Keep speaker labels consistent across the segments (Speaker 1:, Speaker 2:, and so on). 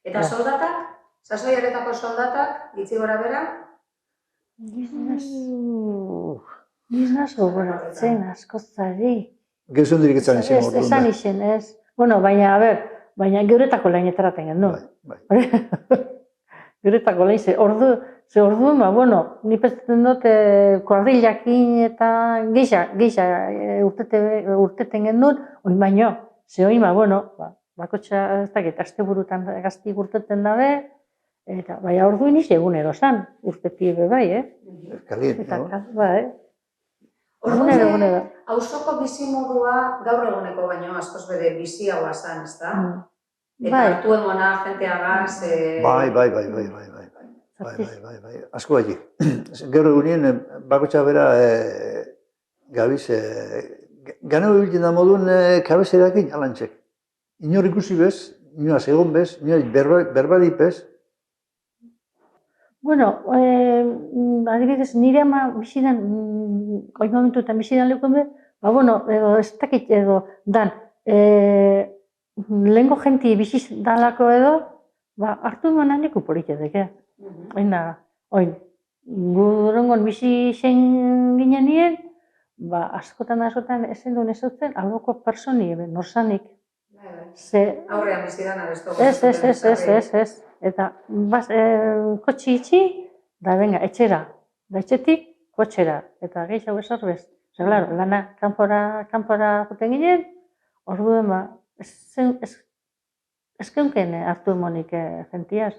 Speaker 1: Eta soldatak? Sasoiaretako soldatak, gitzi gora bera?
Speaker 2: Niz nazo goratzen askozari.
Speaker 3: Gezundirik etzan izan orduan.
Speaker 2: Esan izan, ez. Bueno, baina, a ber, baina geuretako lainetaraten gendu. Geuretako lain, ze orduan, bueno, ni pentsatzen dut kuadrillakin eta geixa urteten gendun, oin baino, ze oin, bueno, bakotxa ez dakit, aste burutan gazti urteten dabe, eta baina orduan izi egunero zan, urteti ebe bai,
Speaker 3: Kaliente, no?
Speaker 2: Bai,
Speaker 1: Orduan, auzoko bizimodua gaur eguneko baino askoz bere biziagoa zan, ez da? Eta hartu emona, jenteagaz...
Speaker 3: Bai. Asko baitik. Gaur egunien, bakotxa bera, gabiz, gano biltzen da modun kabezerakin alantxek. Inor ikusi bez, inoaz egon bez, inoaz berbari bez.
Speaker 2: Bueno, adibidez, nire ama bizidan, hori momentuetan bizidan lehukun be, bueno, edo ez dakit edo dan, lehenko jenti biziz dalako edo, hartu eman haneko politedek, oin, gurongon bizi zen ginen nien, askotan ezen duen ezautzen, alboko personi, norzanik.
Speaker 1: Aurrean bizidan abesto.
Speaker 2: Ez. Eta kotxi itxi, da venga, etxera. Da etxetik, kotxera. Eta gehiago esorbez. Claro, lana kanpora juten ginen, orduen ez geunken hartu emonik jentiaz.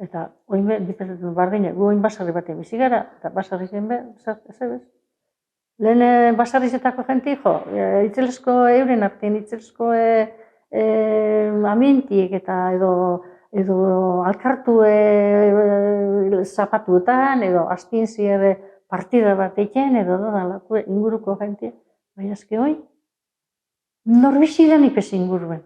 Speaker 2: Eta oin be, dipetetan bardine, gu oin basarri batean bizi gara, eta basarri zen be, ez ebez. Lehen basarrizetako jenti, itzelesko euren artean, itzelesko amientiek eta edo alkartu zapatuetan, edo astien zier partida bat eiken, edo inguruko jenti. Baina ezke hoi, norbizidan ipez inguruen.